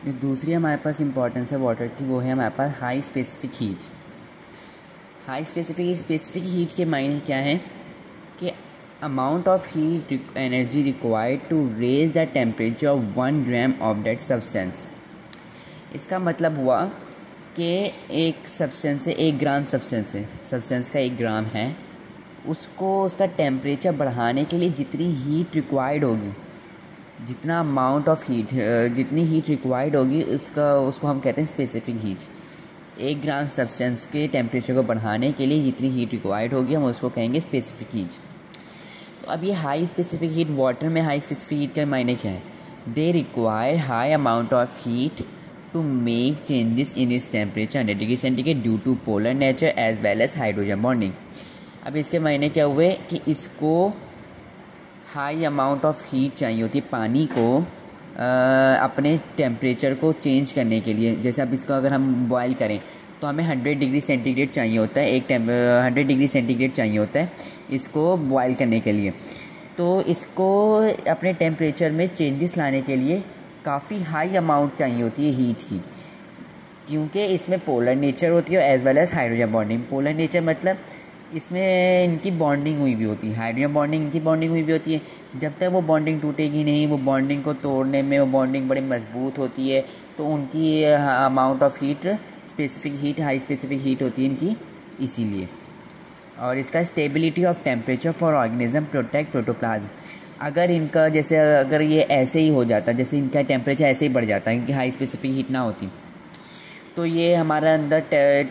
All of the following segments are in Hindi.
जो दूसरी हमारे पास इंपॉर्टेंस है वाटर की, वो है हमारे पास high specific heat. High specific heat के मायने क्या है कि amount of heat energy required to raise the temperature of 1 gram of that substance. इसका मतलब हुआ कि एक सब्सटेंस से 1 ग्राम सब्सटेंस का 1 ग्राम है, उसको उसका टेम्परेचर बढ़ाने के लिए जितनी हीट रिक्वायर्ड होगी, जितना अमाउंट ऑफ हीट जितनी हीट रिक्वायर्ड होगी उसको हम कहते हैं स्पेसिफिक हीट। 1 ग्राम सब्सटेंस के टेम्परेचर को बढ़ाने के लिए जितनी हीट रिक्वायर्ड होगी हम उसको कहेंगे स्पेसिफिक हीट। तो अब ये हाई स्पेसिफिक हीट, वाटर में हाई स्पेसिफिक हीट का मायने क्या है? They require high amount of heat to make changes in its temperature 100 degree centigrade due to polar nature as well as hydrogen bonding. अब इसके मायने क्या हुए कि इसको हाई अमाउंट ऑफ हीट चाहिए होती है पानी को अपने टेम्परेचर को चेंज करने के लिए। जैसे अब इसको अगर हम बॉयल करें तो हमें 100 डिग्री सेंटीग्रेड चाहिए होता है, 100 डिग्री सेंटीग्रेड चाहिए होता है इसको बॉयल करने के लिए। तो इसको अपने टेम्परेचर में चेंजेस लाने के लिए काफ़ी हाई अमाउंट चाहिए होती है हीट की, क्योंकि इसमें पोलर नेचर होती है as well as hydrogen bonding. Polar nature मतलब इसमें इनकी बॉन्डिंग हुई भी होती है, हाइड्रोजन बॉन्डिंग इनकी बॉन्डिंग हुई भी होती है। जब तक वो बॉन्डिंग टूटेगी नहीं, वो बॉन्डिंग को तोड़ने में वो बॉन्डिंग बड़ी मजबूत होती है, तो उनकी amount of heat specific heat high specific heat होती है इनकी, इसीलिए। और इसका stability of temperature for organism protect protoplasm. अगर इनका जैसे अगर ये ऐसे ही हो जाता, जैसे इनका टेम्परेचर ऐसे ही बढ़ जाता है, इनकी हाई स्पेसिफिक हीट ना होती, तो ये हमारा अंदर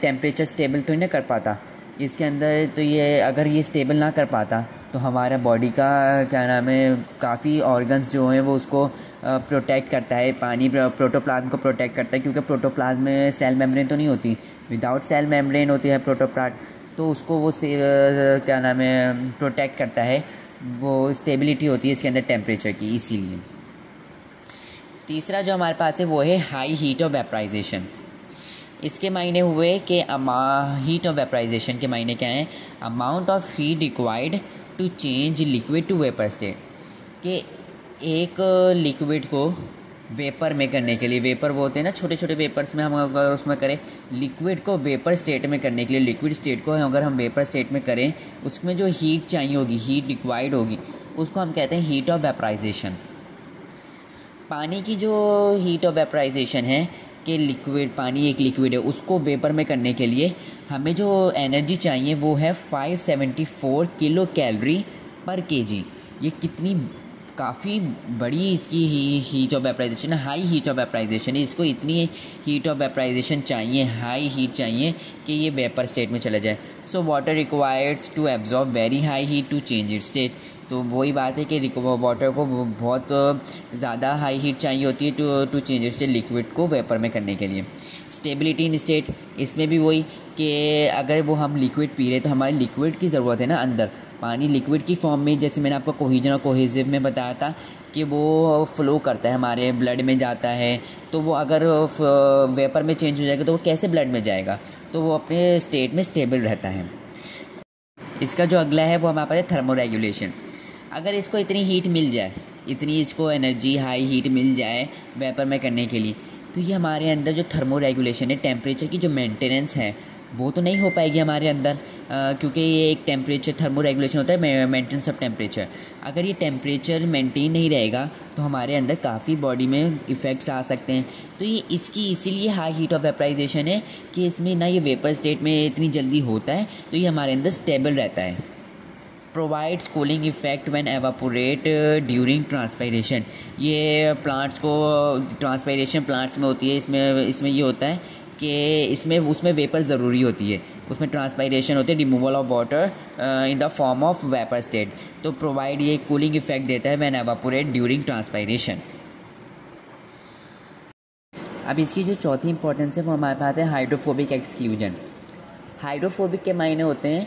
टेम्परेचर स्टेबल तो नहीं कर पाता इसके अंदर। तो ये अगर ये स्टेबल ना कर पाता तो हमारा बॉडी का क्या नाम है, काफ़ी ऑर्गन्स जो हैं वो उसको प्रोटेक्ट करता है, पानी प्रोटोप्लाज्म को प्रोटेक्ट करता है, क्योंकि प्रोटोप्लाज्म में सेल मेम्ब्रेन तो नहीं होती, विदाउट सेल मेम्ब्रेन होती है प्रोटोप्लाज्म, तो उसको वो क्या नाम है प्रोटेक्ट करता है, वो स्टेबिलिटी होती है इसके अंदर टेम्परेचर की, इसीलिए। तीसरा जो हमारे पास है वो है हाई हीट ऑफ वेपराइजेशन। इसके मायने हुए कि हीट ऑफ वेपराइजेशन के मायने क्या हैं? Amount of heat required to change liquid to vapour state. कि एक लिक्विड को वेपर में करने के लिए, वेपर वो होते हैं ना छोटे छोटे वेपर्स में, हम अगर उसमें करें लिक्विड को वेपर स्टेट में करने के लिए, लिक्विड स्टेट को अगर हम वेपर स्टेट में करें, उसमें जो हीट चाहिए होगी, हीट रिक्वायर्ड होगी, उसको हम कहते हैं हीट ऑफ वेपराइजेशन। पानी की जो हीट ऑफ वेपराइजेशन है कि लिक्विड, पानी एक लिक्विड है, उसको वेपर में करने के लिए हमें जो एनर्जी चाहिए वो है 574 किलो कैलोरी पर केजी। ये कितनी काफ़ी बड़ी इसकी heat of vaporization, high heat of vaporization है। इसको इतनी हीट ऑफ वेपराइजेशन चाहिए, हाई हीट चाहिए कि ये वेपर स्टेट में चला जाए। So water requires to absorb very high heat to change its state. तो वही बात है कि वाटर को बहुत ज़्यादा हाई हीट चाहिए होती है to change its state, liquid को वेपर में करने के लिए। स्टेबिलिटी इन स्टेट, इसमें भी वही कि अगर वो हम लिक्विड पी रहे तो हमारे लिक्विड की ज़रूरत है ना अंदर, पानी लिक्विड की फॉर्म में, जैसे मैंने आपको कोहेजन और कोहेसिव में बताया था कि वो फ्लो करता है, हमारे ब्लड में जाता है, तो वो अगर वेपर में चेंज हो जाएगा तो वो कैसे ब्लड में जाएगा? तो वो अपने स्टेट में स्टेबल रहता है। इसका जो अगला है वो हमारे पास है थर्मो रेगुलेशन। अगर इसको इतनी हीट मिल जाए, इतनी इसको एनर्जी हाई हीट मिल जाए वेपर में करने के लिए, तो ये हमारे अंदर जो थर्मो रेगुलेशन है, टेम्परेचर की जो मेंटेनेंस है वो तो नहीं हो पाएगी हमारे अंदर, क्योंकि ये एक टेम्परेचर थर्मो रेगुलेशन होता है, मेंटेनेंस ऑफ टेम्परेचर। अगर ये टेम्परेचर मेंटेन नहीं रहेगा तो हमारे अंदर काफ़ी बॉडी में इफ़ेक्ट्स आ सकते हैं। तो ये इसकी इसीलिए हाई हीट ऑफ वेपराइजेशन है कि इसमें ना ये वेपर स्टेट में इतनी जल्दी होता है, तो ये हमारे अंदर स्टेबल रहता है। Provides cooling effect when evaporate during transpiration. ये प्लांट्स को, ट्रांसपायरेशन प्लांट्स में होती है, इसमें ये होता है कि इसमें उसमें वेपर ज़रूरी होती है, उसमें ट्रांसपायरेशन होती है, removal of water in the form of vapour state. तो प्रोवाइड ये कूलिंग इफेक्ट देता है व्हेन एवापोरेट ड्यूरिंग ट्रांसपायरेशन। अब इसकी जो चौथी इंपॉर्टेंस है वो हमारे पास है हाइड्रोफोबिक एक्सक्लूजन। हाइड्रोफोबिक के मायने होते हैं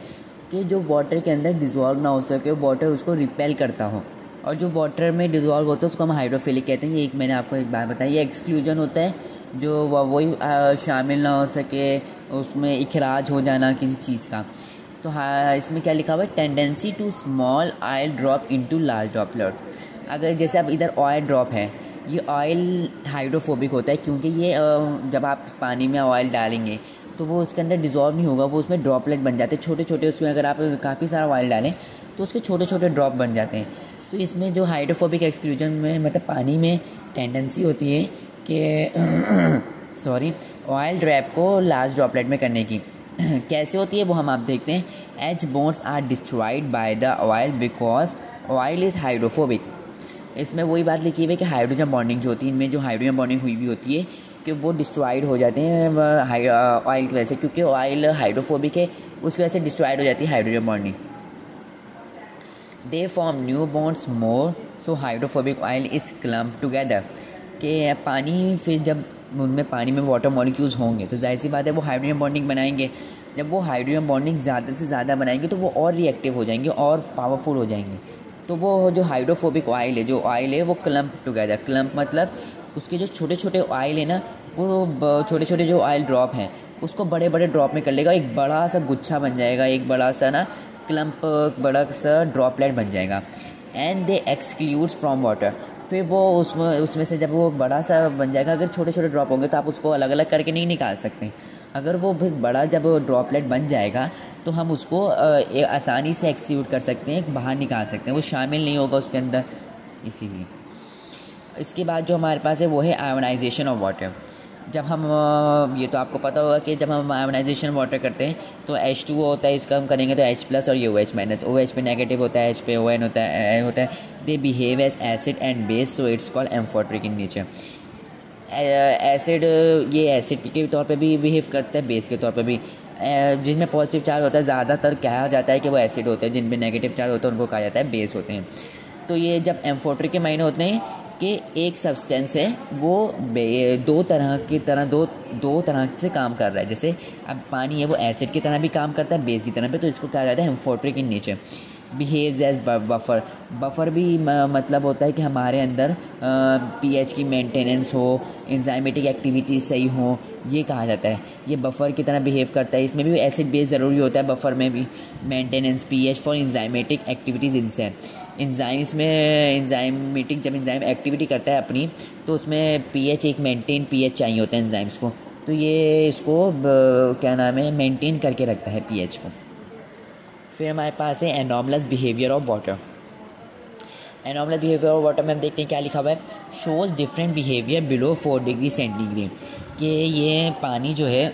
कि जो वाटर के अंदर डिज़ोल्व ना हो सके, वाटर उसको रिपेल करता हो, और जो वाटर में डिज़ोल्व होता है उसको हम हाइड्रोफिलिक कहते हैं। ये एक मैंने आपको एक बात बताई, ये एक्सक्लूजन होता है जो वही शामिल ना हो सके, उसमें इखराज हो जाना किसी चीज़ का। तो हाँ, इसमें क्या लिखा हुआ है? Tendency to small oil drop into large droplet. अगर जैसे अब इधर ऑयल ड्रॉप है ये ऑयल हाइड्रोफोबिक होता है क्योंकि ये जब आप पानी में ऑयल डालेंगे तो वो उसके अंदर डिज़ोल्व नहीं होगा, वो उसमें ड्रॉपलेट बन जाते हैं छोटे छोटे। उसमें अगर आप काफ़ी सारा ऑयल डालें तो उसके छोटे छोटे ड्रॉप बन जाते हैं। तो इसमें जो हाइड्रोफोबिक एक्सक्लूजन में मतलब पानी में टेंडेंसी होती है कि ऑयल ड्रैप को लार्ज ड्रॉपलेट में करने की। कैसे होती है वो हम आप देखते हैं। H bonds are destroyed by the oil because oil is hydrophobic. इसमें वही बात लिखी हुई है कि हाइड्रोजन बॉन्डिंग जो होती है, इनमें जो हाइड्रोजन बॉन्डिंग हुई भी होती है कि वो डिस्ट्रॉयड हो जाते हैं ऑयल की वजह से, क्योंकि ऑयल हाइड्रोफोबिक है उसकी वजह से डिस्ट्रॉयड हो जाती है hydrogen bonding. They form new bonds more so hydrophobic oil is clump together. कि पानी फिर जब उनमें पानी में वाटर मॉलिक्यूल्स होंगे तो जाहिर सी बात है वो हाइड्रोजन बॉन्डिंग बनाएंगे। जब वो हाइड्रोजन बॉन्डिंग ज़्यादा से ज़्यादा बनाएंगे तो वो और रिएक्टिव हो जाएंगे और पावरफुल हो जाएंगे। तो वो जो हाइड्रोफोबिक ऑयल है वो क्लम्प टुगेदर। क्लम्प मतलब उसके जो छोटे छोटे ऑयल है ना, वो छोटे छोटे जो ऑयल ड्रॉप हैं उसको बड़े बड़े ड्रॉप में कर लेगा, एक बड़ा सा गुच्छा बन जाएगा, एक बड़ा सा ना क्लम्प, बड़ा सा ड्रॉपलेट बन जाएगा। And they excludes from water. फिर वो उसमें से जब वो बड़ा सा बन जाएगा, अगर छोटे छोटे ड्रॉप होंगे तो आप उसको अलग अलग करके नहीं निकाल सकते। अगर वो फिर बड़ा जब ड्रॉपलेट बन जाएगा तो हम उसको आसानी से एक्सक्लूड कर सकते हैं, बाहर निकाल सकते हैं, वो शामिल नहीं होगा उसके अंदर। इसीलिए इसके बाद जो हमारे पास है वो है आयोनाइजेशन ऑफ वाटर। जब हम ये तो आपको पता होगा कि जब हम आयोनाइजेशन वाटर करते हैं तो H2O होता है, इसका हम करेंगे तो H+ और ये OH-। OH पे नेगेटिव होता है, H पे ON होता है। They behave as acid and base so it's called amphoteric in nature. Acid, ये एसिड के तौर पे भी बिहेव करता है, बेस के तौर पे भी। जिनमें पॉजिटिव चार्ज होता है ज़्यादातर कहा जाता है कि वो एसिड होते हैं, जिनमें नेगेटिव चार्ज होता है उनको कहा जाता है बेस होते हैं। तो ये जब एम्फोट्रिक के मायने होते हैं कि एक सब्सटेंस है वो दो तरह से काम कर रहा है। जैसे अब पानी है वो एसिड की तरह भी काम करता है, बेस की तरह भी, तो इसको कहा जाता है amphoteric in nature. Behaves as buffer. Buffer भी मतलब होता है कि हमारे अंदर pH की मेंटेनेंस हो, एंजाइमेटिक एक्टिविटी सही हो, ये कहा जाता है। ये बफर की तरह बिहेव करता है। इसमें भी एसिड बेस ज़रूरी होता है, बफर में भी। Maintenance pH for enzymatic activities inset. Enzymes में एंजाइमेटिक जब एंजाइम एक्टिविटी करता है अपनी तो उसमें pH, एक मेंटेन pH चाहिए होता है एंजाइम्स को, तो ये इसको क्या नाम है मेंटेन करके रखता है pH को। फिर हमारे पास है anomalous behaviour of water. Anomalous behaviour of water में हम देखते हैं क्या लिखा हुआ है। Shows different behaviour below 4 degree centigrade. कि ये पानी जो है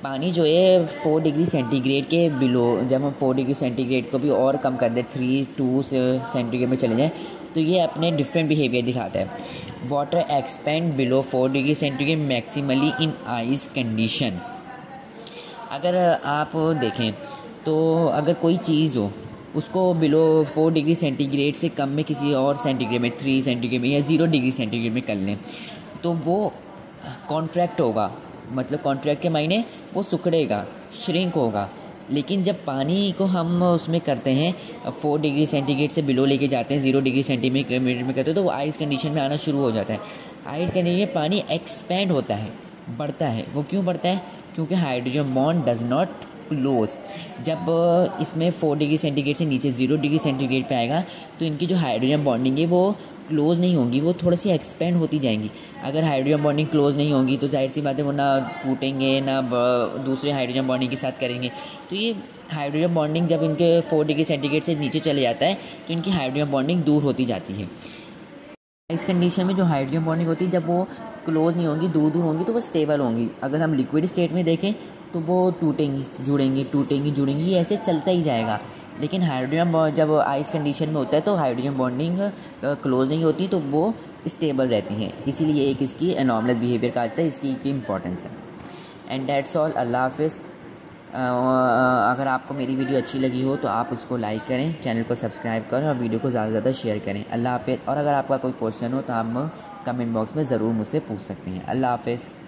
पानी जो है 4 डिग्री सेंटीग्रेड के बिलो, जब हम 4 डिग्री सेंटीग्रेड को भी और कम कर दें 3-2 सेंटीग्रेड में चले जाएँ तो ये अपने डिफरेंट बिहेवियर दिखाता है। Water expand below 4 degree centigrade maximally in ice condition. अगर आप देखें तो अगर कोई चीज़ हो उसको बिलो 4 डिग्री सेंटीग्रेड से कम में किसी और सेंटीग्रेड में 3 सेंटीग्रेड में या 0 डिग्री सेंटीग्रेड में कर लें तो वो कॉन्ट्रैक्ट होगा। मतलब कॉन्ट्रैक्ट के मायने वो सिकुड़ेगा, श्रिंक होगा। लेकिन जब पानी को हम उसमें करते हैं 4 डिग्री सेंटीग्रेड से बिलो लेके जाते हैं 0 डिग्री सेंटीग्रेड में करते हैं तो वो आइस कंडीशन में आना शुरू हो जाता है। आइस कंडीशन में पानी एक्सपेंड होता है, बढ़ता है। वो क्यों बढ़ता है? क्योंकि hydrogen bond does not close. जब इसमें 4 डिग्री सेंटीग्रेड से नीचे 0 डिग्री सेंटीग्रेड पे आएगा तो इनकी जो हाइड्रोजन बॉन्डिंग है वो क्लोज नहीं होंगी, वो थोड़ी सी एक्सपेंड होती जाएंगी। अगर हाइड्रोजन बॉन्डिंग क्लोज नहीं होंगी तो जाहिर सी बात है वो ना टूटेंगे ना दूसरे हाइड्रोजन बॉन्डिंग के साथ करेंगे। तो ये हाइड्रोजन बॉन्डिंग जब इनके 4 डिग्री सेंटीग्रेड से नीचे चले जाता है तो इनकी हाइड्रोजन बॉन्डिंग दूर होती जाती है। इस कंडीशन में जो हाइड्रोजन बॉन्डिंग होती है जब वो क्लोज नहीं होंगी, दूर दूर होंगी तो वो स्टेबल होंगी। अगर हम लिक्विड स्टेट में देखें तो वो टूटेंगी जुड़ेंगी, ये ऐसे चलता ही जाएगा। लेकिन हाइड्रोजन जब आइस कंडीशन में होता है तो हाइड्रोजन बॉन्डिंग क्लोज नहीं होती तो वो स्टेबल रहती हैं। इसीलिए एक इसकी एनॉमलस बिहेवियर का आता है, इसकी इंपॉर्टेंस है। And that's all. अल्लाह हाफिज़। अगर आपको मेरी वीडियो अच्छी लगी हो तो आप उसको लाइक करें, चैनल को सब्सक्राइब करें और वीडियो को ज़्यादा से ज़्यादा शेयर करें। अल्लाह हाफिज़। और अगर आपका कोई क्वेश्चन हो तो आप कमेंट बॉक्स में ज़रूर मुझसे पूछ सकते हैं। अल्लाह हाफिज़।